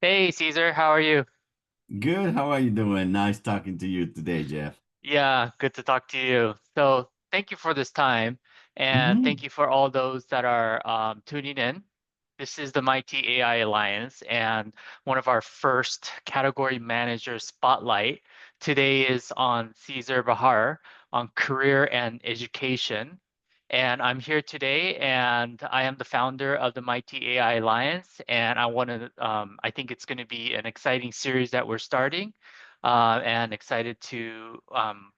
Hey Caesar, how are you? Good. How are you doing? Nice talking to you today, Jeff. Yeah, good to talk to you. So, thank you for this time, and Hmm. thank you for all those that are tuning in. This is the MIT AI Alliance, and one of our first category manager spotlight today is on Cesar Bejar on career and education. And I'm here today, and I am the founder of the MIT AI Alliance, and I think it's going to be an exciting series that we're starting and excited to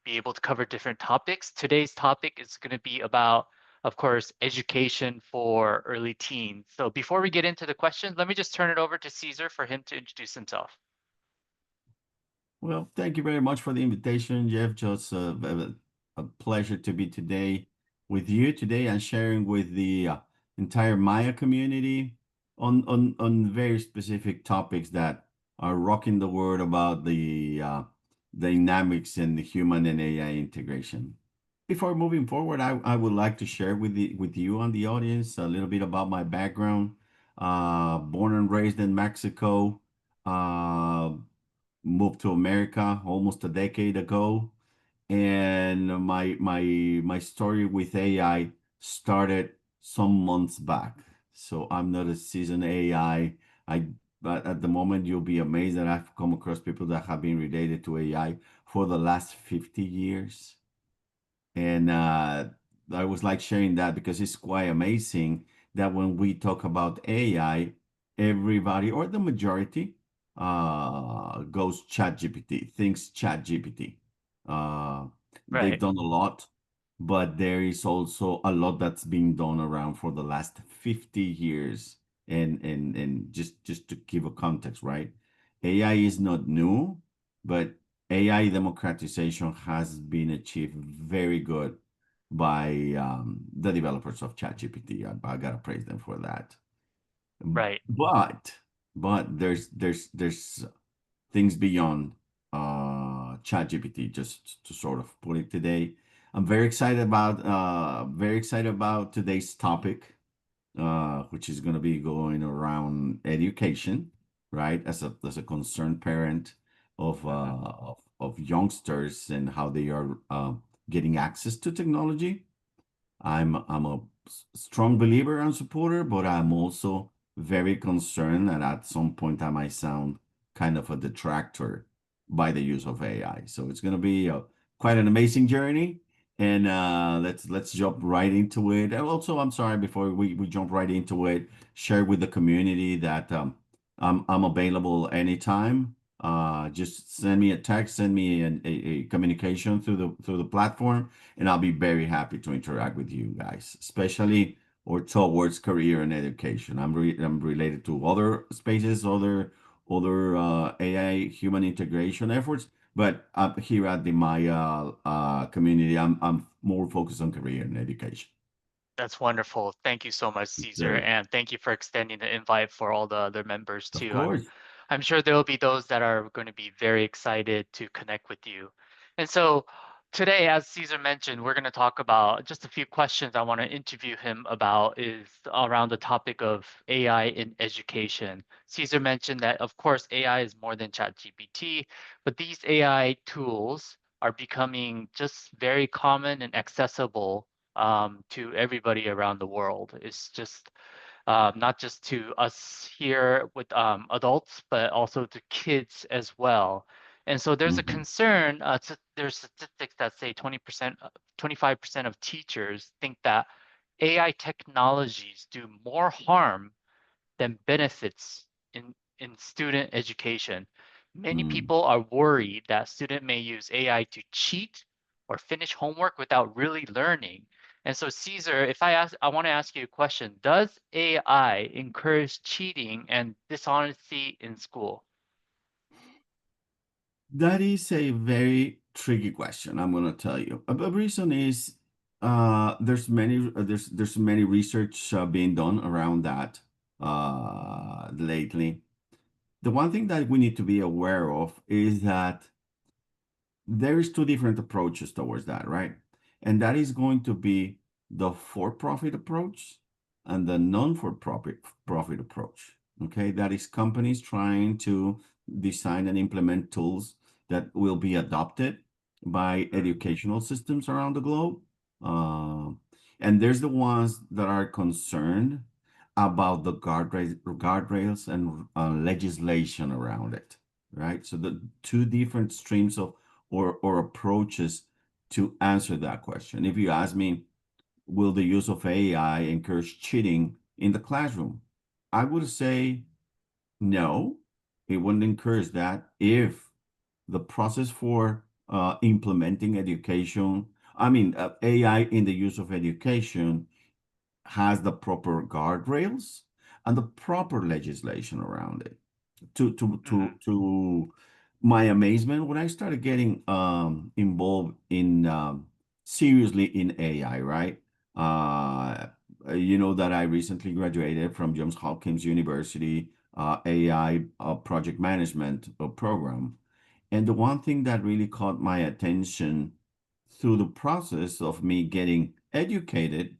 be able to cover different topics. Today's topic is going to be about, of course, education for early teens. So before we get into the questions, let me just turn it over to Caesar for him to introduce himself. Well, thank you very much for the invitation, Jeff. Just a pleasure to be today with you today and sharing with the entire Maya community on very specific topics that are rocking the world about the dynamics in the human and AI integration. Before moving forward, I would like to share with you and the audience a little bit about my background. Born and raised in Mexico. Uh, Moved to America almost a decade ago, and my story with AI started some months back. So I'm not a seasoned AI. But at the moment you'll be amazed that I've come across people that have been related to AI for the last 50 years. And I was like sharing that because it's quite amazing that when we talk about AI, everybody or the majority goes ChatGPT, thinks ChatGPT. Uh, they've Right, done a lot, but there is also a lot that's been done around for the last 50 years. And just to give a context, right? AI is not new, but AI democratization has been achieved very good by the developers of ChatGPT. I gotta praise them for that. right. But there's things beyond ChatGPT. Just to sort of put it today, I'm very excited about today's topic, which is going to be going around education, right? As a concerned parent of Mhm. of youngsters and how they are getting access to technology. I'm a strong believer and supporter, but I'm also very concerned that at some point I might sound kind of a detractor by the use of AI. So it's going to be quite an amazing journey, and let's jump right into it. And also, I'm sorry before we jump right into it, share with the community that I'm available anytime. Just send me a text, send me a communication through the platform, and I'll be very happy to interact with you guys, especially or towards career and education. I'm related to other spaces, other AI human integration efforts, but up here at the Maya community, I'm more focused on career and education. That's wonderful. Thank you so much, Caesar, Sure, and thank you for extending the invite for all the other members of too. course. I'm sure there will be those that are going to be very excited to connect with you. And so today, as Caesar mentioned, we're going to talk about just a few questions I want to interview him about is around the topic of AI in education. Caesar mentioned that, of course, AI is more than ChatGPT, but these AI tools are becoming just very common and accessible to everybody around the world. It's just not just to us here with adults, but also to kids as well. And so there's a Hmm. concern, there's statistics that say 20%, 25% of teachers think that AI technologies do more harm than benefits in student education. Many Mm. people are worried that student may use AI to cheat or finish homework without really learning. And so Caesar, I want to ask you a question. Does AI encourage cheating and dishonesty in school? That is a very tricky question, I'm going to tell you. The reason is there's many research being done around that lately. The one thing that we need to be aware of is that there is two different approaches towards that, right? And that is going to be the for-profit approach and the non-for-profit approach. Okay, that is companies trying to design and implement tools that will be adopted by Mm, educational systems around the globe. Uh, and there's the ones that are concerned about the guardrails and legislation around it, right? So the two different streams of or approaches to answer that question. If you ask me, will the use of AI encourage cheating in the classroom? I would say no, it wouldn't encourage that if the process for implementing education, AI in the use of education has the proper guardrails and the proper legislation around it. mm, To my amazement, when I started getting involved in seriously in AI, right? Uh, you know that I recently graduated from Johns Hopkins University AI project management program. And the one thing that really caught my attention through the process of me getting educated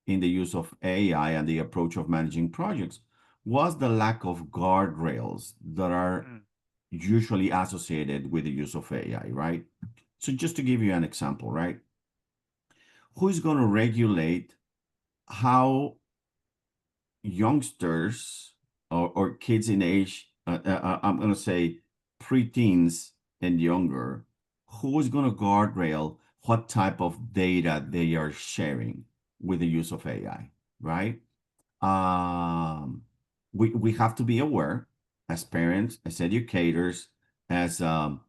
in the use of AI and the approach of managing projects was the lack of guardrails that are mm, usually associated with the use of AI, right? So just to give you an example, right? Who is going to regulate how youngsters or kids in age, I'm going to say preteens and younger, who is going to guardrail what type of data they are sharing with the use of AI, right? Um, we have to be aware as parents, as educators, as to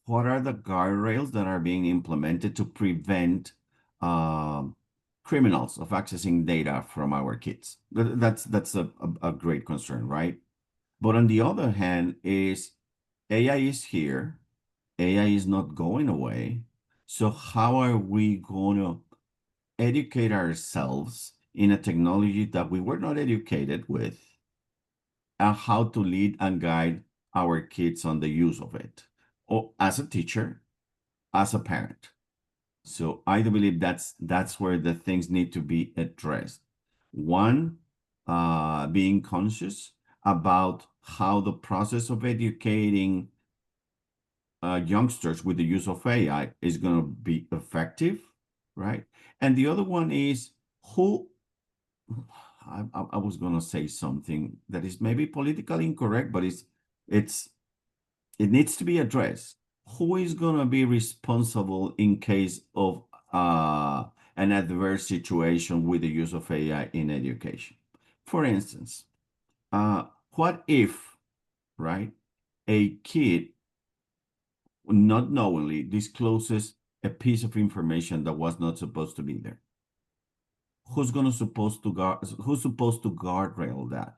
what are the guardrails that are being implemented to prevent um, criminals of accessing data from our kids. That's a great concern, right? But on the other hand, is AI is here, AI is not going away. So how are we going to educate ourselves in a technology that we were not educated with, and how to lead and guide our kids on the use of it, or as a teacher, as a parent? So I do believe that's where the things need to be addressed. One, being conscious about how the process of educating youngsters with the use of AI is going to be effective, right? And the other one is who I was going to say something that is maybe politically incorrect, but it's it needs to be addressed. Who is going to be responsible in case of uh, an adverse situation with the use of AI in education? For instance, what if, right, a kid not knowingly discloses a piece of information that was not supposed to be there? Who's supposed to guardrail that?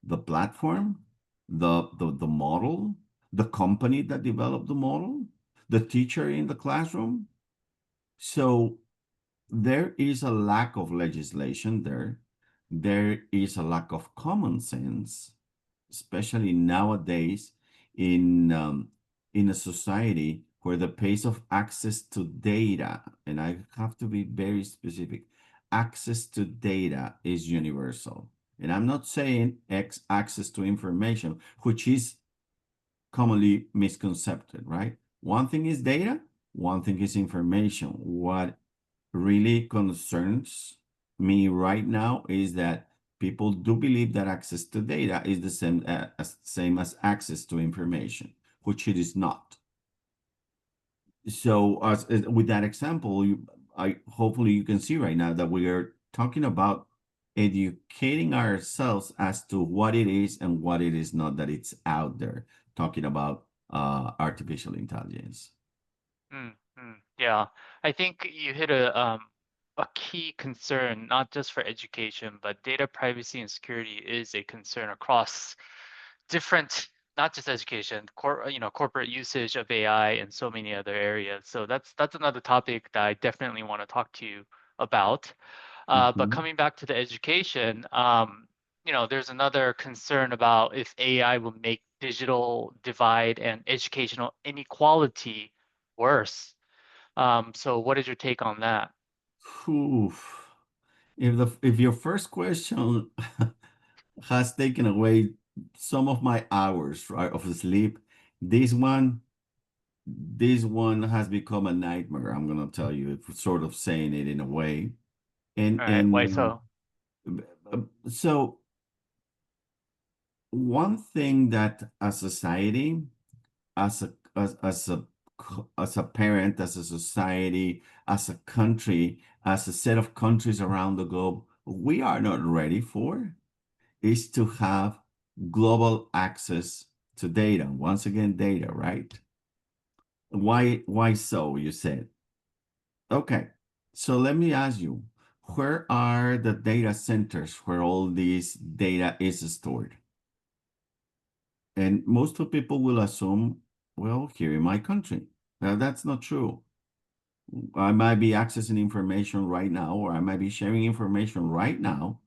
The platform, the model, the company that developed the model, the teacher in the classroom. So there is a lack of legislation there. There is a lack of common sense, especially nowadays in a society where the pace of access to data, and I have to be very specific, access to data is universal. And I'm not saying access to information, which is commonly misconcepted, right? One thing is data, one thing is information. What really concerns me right now is that people do believe that access to data is the same as access to information, which it is not. So, with that example, I hopefully you can see right now that we are talking about educating ourselves as to what it is and what it is not that it's out there. Talking about artificial intelligence. Yeah, I think you hit a key concern, not just for education, but data privacy and security is a concern across different, not just education, corporate usage of AI and so many other areas. So that's another topic that I definitely want to talk to you about. But Mhm. coming back to the education, there's another concern about if AI will make digital divide and educational inequality worse. So what is your take on that? Whew. if your first question has taken away some of my hours, right, of sleep, this one this one has become a nightmare. I'm gonna tell you, sort of saying it in a way. And All right, why and so? so one thing that a society, as a as a parent, as a society, as a country, as a set of countries around the globe, we are not ready for is to have global access to data. Once again, data, right? Why so, you said? Okay. So let me ask you, where are the data centers where all this data is stored? And most of people will assume, well, here in my country. Now, that's not true. I might be accessing information right now, or I might be sharing information right now,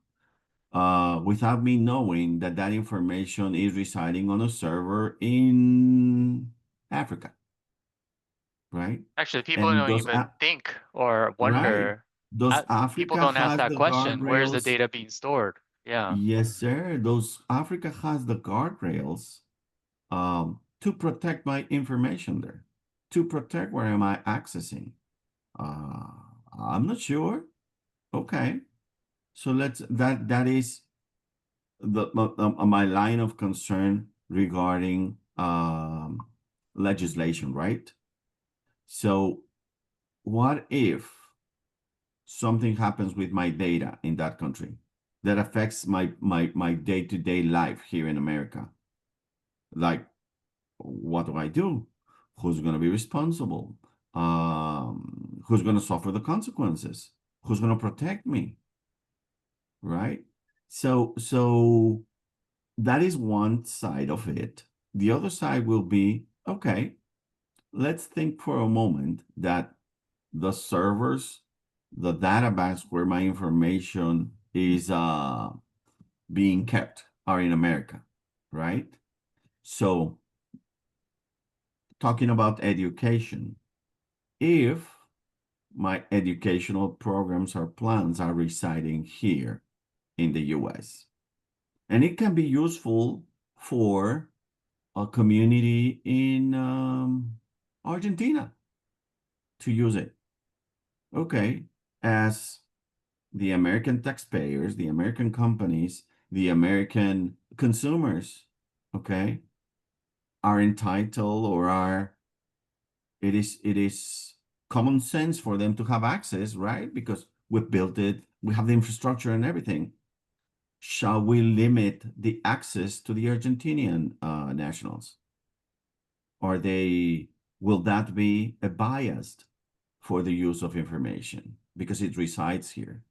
without me knowing that that information is residing on a server in Africa, right? Actually, people And don't those, even think or right, wonder. does People Africa don't ask has that the question. Where's the guardrails? data being stored? Yeah, Yes, sir. Those Africa has the guardrails to protect my information there, to protect where am I accessing. Uh, I'm not sure. Okay, so that is my line of concern regarding legislation, right? So what if something happens with my data in that country that affects my day-to-day life here in America? Like, what do I do? Who's going to be responsible? Who's going to suffer the consequences? Who's going to protect me? Right? So that is one side of it. The other side will be, okay, let's think for a moment that the servers, the database where my information is being kept are in America, right? So talking about education, if my educational programs or plans are residing here in the US, and it can be useful for a community in Argentina to use it. Okay, as the American taxpayers, the American companies, the American consumers, okay, are entitled or are it is common sense for them to have access, right? Because we've built it, we have the infrastructure and everything. Shall we limit the access to the Argentinian nationals? Are they, will that be a bias for the use of information because it resides here?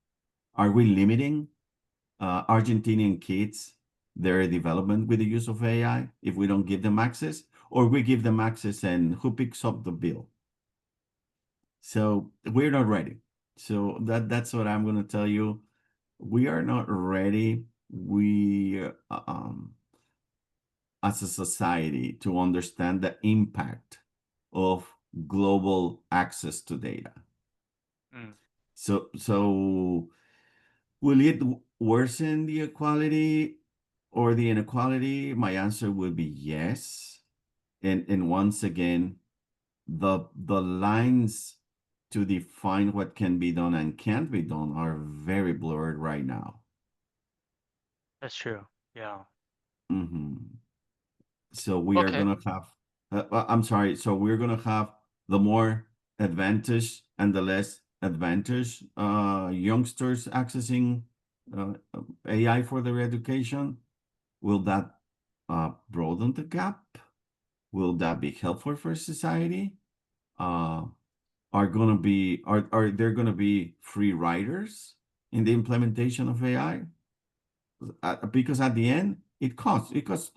Are we limiting Argentinian kids their development with the use of AI if we don't give them access, or we give them access and who picks up the bill? So we're not ready. So that's what I'm going to tell you. We are not ready. We as a society to understand the impact of global access to data. mm, So will it worsen the equality or the inequality? My answer would be yes. And once again, the lines to define what can be done and can't be done are very blurred right now. that's true. Yeah. Mhm. So we are Okay. gonna have, I'm sorry, so we're gonna have the more advantage and the less advantage youngsters accessing AI for their education. Will that broaden the gap? Will that be helpful for society? Uh, are there gonna be free riders in the implementation of AI? Because at the end, it costs because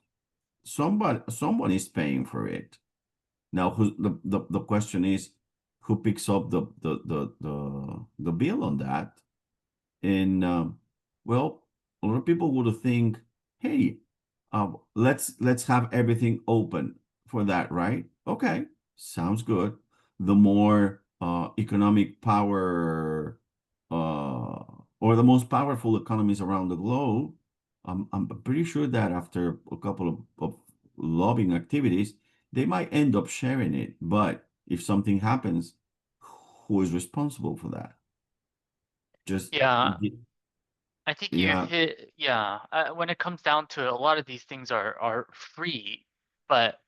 someone is paying for it. Now, the question is, who picks up the bill on that? And well, a lot of people would think, hey, let's have everything open for that, right? Okay, sounds good. The more economic power or or the most powerful economies around the globe, I'm pretty sure that after a couple of lobbying activities, they might end up sharing it. But if something happens, who is responsible for that? Just Yeah, I think you yeah. hit, yeah, when it comes down to it, a lot of these things are free, but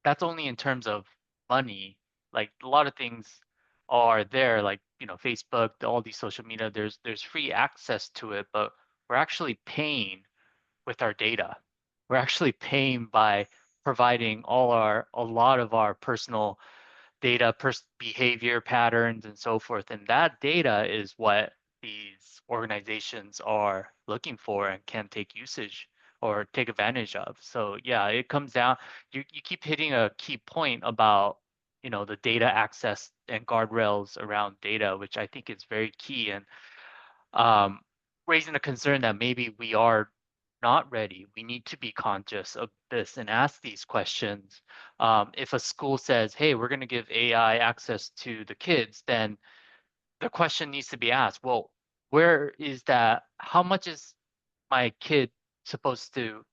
that's only in terms of money. Like a lot of things are there, like, Facebook, all these social media, there's free access to it, but we're actually paying with our data. We're actually paying by providing a lot of our personal data, behavior patterns, and so forth. And that data is what these organizations are looking for and can take usage or take advantage of. So yeah, it comes down, you keep hitting a key point about, the data access and guardrails around data, which I think is very key. And um, raising a concern that maybe we are not ready. We need to be conscious of this and ask these questions. If a school says, hey, we're going to give AI access to the kids, then the question needs to be asked, well, where is that? How much is my kid supposed to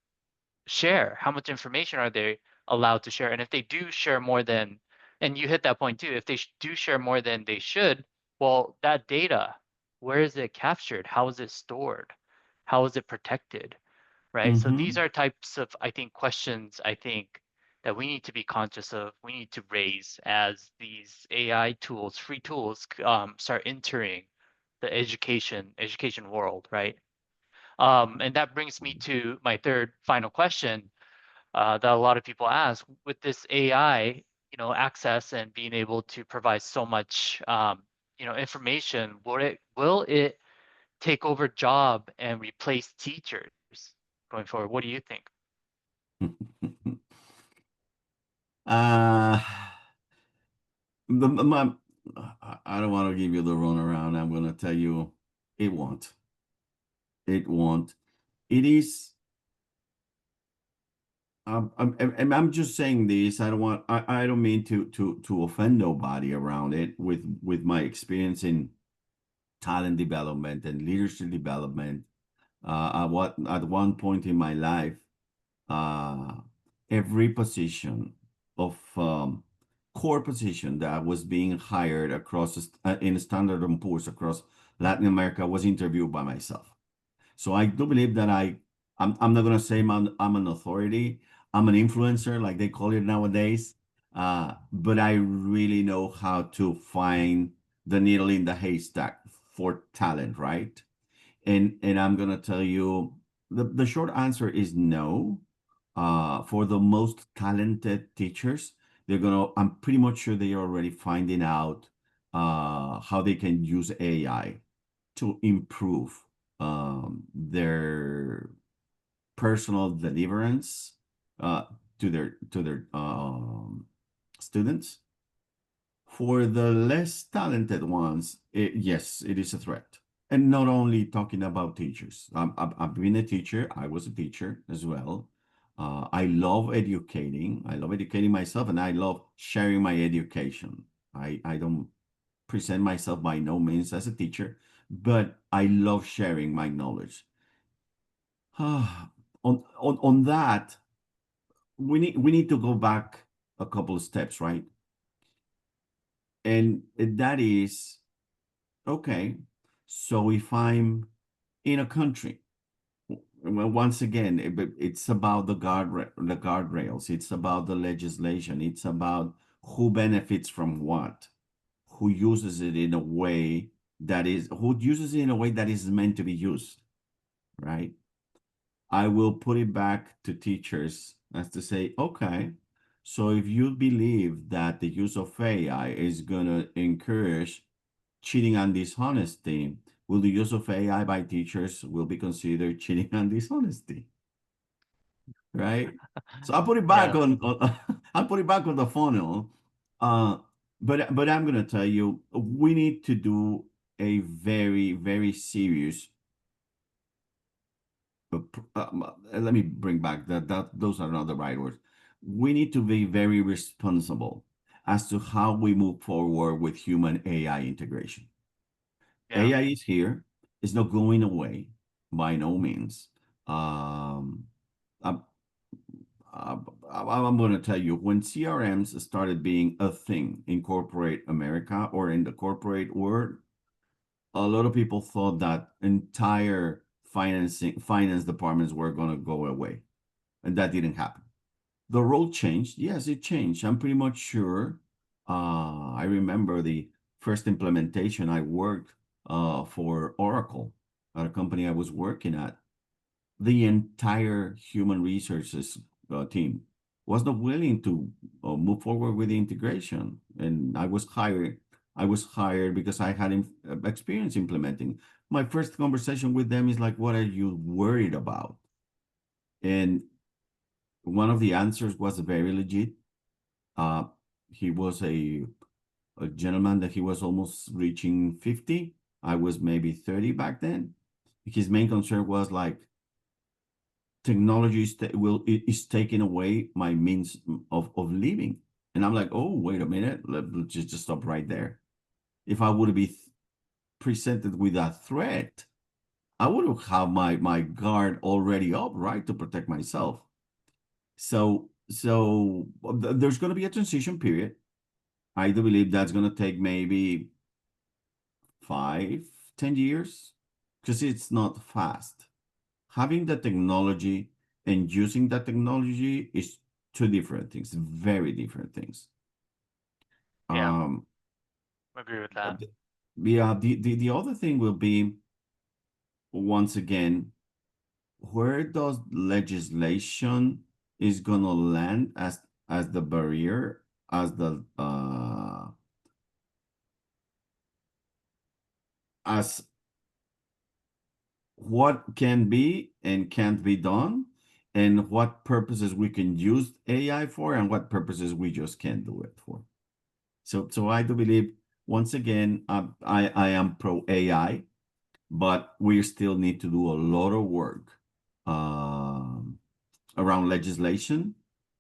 share? How much information are they allowed to share? And if they do share more than, and you hit that point too, if they do share more than they should, well, that data, where is it captured? How is it stored? How is it protected? Right? So these Mm-hmm. are types of, I think, questions I think that we need to be conscious of. We need to raise as these AI tools, free tools, start entering the education world, right? And that brings me to my third final question that a lot of people ask with this AI, access and being able to provide so much, information. Will it take over job and replace teachers going forward? What do you think? uh my, I don't want to give you the runaround. I'm going to tell you it won't. It won't. It is. I'm just saying this. I don't mean to offend nobody around it. With my experience in talent development and leadership development, at one point in my life, uh, every position of core position that was being hired in Standard and Poor's across Latin America was interviewed by myself. So I do believe that I'm not gonna say I'm an authority. I'm an influencer, like they call it nowadays. But I really know how to find the needle in the haystack for talent, right? And I'm gonna tell you the short answer is no. For the most talented teachers, I'm pretty much sure they are already finding out how they can use AI to improve their personal deliverance uh, to their students. For the less talented ones, yes, it is a threat. And not only talking about teachers. I've been a teacher. I was a teacher as well. I love educating. I love educating myself, and I love sharing my education. I don't present myself by no means as a teacher, but I love sharing my knowledge. On that, we need to go back a couple of steps, right? And that is okay. So if I'm in a country, well, once again, it's about the guardrails. It's about the legislation. It's about who benefits from what, who uses it in a way who uses it in a way that is meant to be used, right? I will put it back to teachers as to say, okay, so if you believe that the use of AI is going to encourage cheating and dishonesty, will the use of AI by teachers will be considered cheating and dishonesty, right? So I'll put it back Yeah, on I'll put it back on the funnel. Uh, but I'm gonna tell you, we need to do a very, very serious let me bring back that those are not the right words. We need to be very responsible as to how we move forward with human AI integration. yeah, AI is here. It's not going away by no means. Um, I'm, I'm going to tell you, when CRMs started being a thing in corporate America or in the corporate world, a lot of people thought that entire finance departments were going to go away, and that didn't happen. The role changed. Yes, it changed. I'm pretty much sure. I remember the first implementation I worked for Oracle at a company I was working at. The entire human resources team was not willing to move forward with the integration, and I was hired. I was hired because I had experience implementing. My first conversation with them is like, "What are you worried about?" And one of the answers was very legit. Uh, he was a gentleman that he was almost reaching 50. I was maybe 30 back then. His main concern was like, technology is taking away my means of living. And I'm like, oh, wait a minute, let's just stop right there. If I would be presented with a threat, I would have my guard already up, right, to protect myself. So there's going to be a transition period. I do believe that's going to take maybe 5, 10 years, because it's not fast. Having the technology and using that technology is two different things, very different things. Yeah, Um, agree with that. yeah, the other thing will be, once again, where does legislation is gonna land as the barrier, as what can be and can't be done, and what purposes we can use AI for, and what purposes we just can't do it for. So I do believe, once again, I am pro AI, but we still need to do a lot of work um, around legislation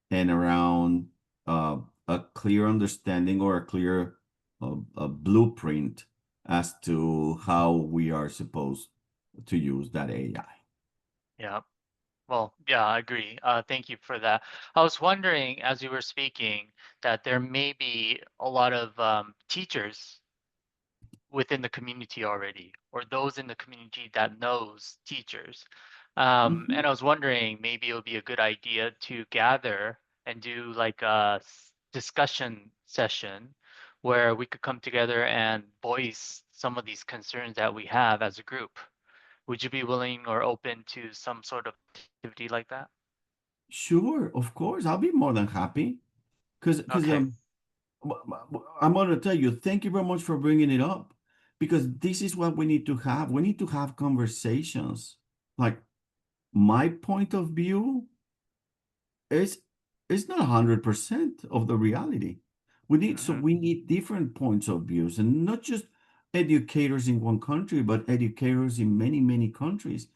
and around uh, a clear understanding or a clear a blueprint as to how we are supposed to use that AI. Yeah. Well, yeah, I agree. Thank you for that. I was wondering, as you were speaking, that there may be a lot of teachers within the community already, or those in the community that knows teachers. Mhm. And I was wondering, maybe it would be a good idea to gather and do like a discussion session where we could come together and voice some of these concerns that we have as a group. Would you be willing or open to some sort of activity like that? Sure, of course, I'll be more than happy. Because Okay. I'm going to tell you, thank you very much for bringing it up, because this is what we need to have. We need to have conversations. Like, my point of view is not 100% of the reality. Hmm. We need different points of views, and not just educators in one country, but educators in many countries.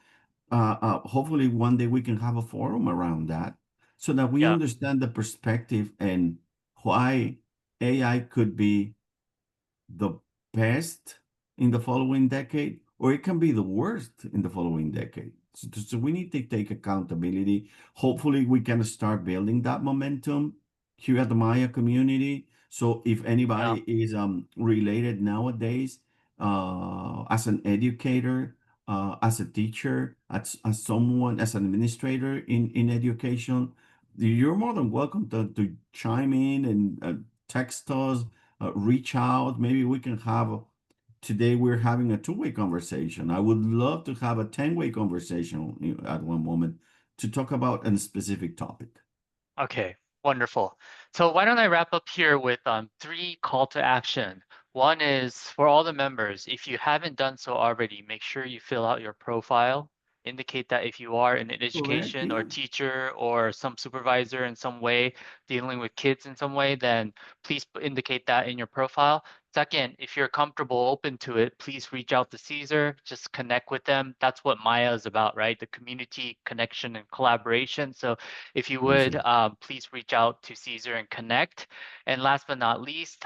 Hopefully one day we can have a forum around that, so that we Yeah. understand the perspective and why AI could be the best in the following decade, or it can be the worst in the following decade. So we need to take accountability. Hopefully, we can start building that momentum here at the Maya community. So if Yeah. anybody is related nowadays, as an educator, as a teacher, as someone, as an administrator in education, you're more than welcome to chime in and text us, reach out. Maybe we can have, today we're having a two-way conversation. I would love to have a 10-way conversation at one moment to talk about a specific topic. Okay, wonderful. So why don't I wrap up here with three call to action. One is for all the members, if you haven't done so already, make sure you fill out your profile. Indicate that if you are in an Correct. education or Yeah. teacher or some supervisor in some way, dealing with kids in some way, then please indicate that in your profile. Second, if you're comfortable, open to it, please reach out to Caesar, just connect with them. That's what Maya is about, right? The community connection and collaboration. So if you Yes, would, sir. please reach out to Caesar and connect. And last but not least,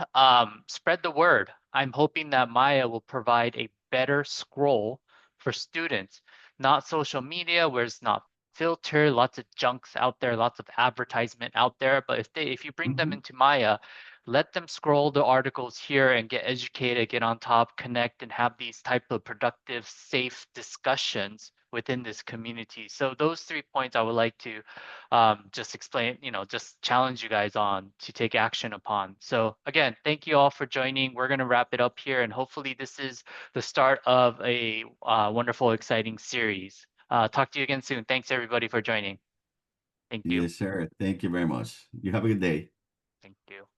spread the word. I'm hoping that Maya will provide a better scroll for students, not social media where it's not filtered, lots of junks out there, lots of advertisement out there. But if you bring them Hmm. into Maya, let them scroll the articles here and get educated, get on top, connect, and have these type of productive, safe discussions within this community. So those 3 points I would like to just explain, just challenge you guys on to take action upon. So again, thank you all for joining. We're going to wrap it up here, and hopefully this is the start of a wonderful, exciting series. Talk to you again soon. Thanks everybody for joining. Thank you. Yes, sir. Thank you very much. You have a good day. Thank you.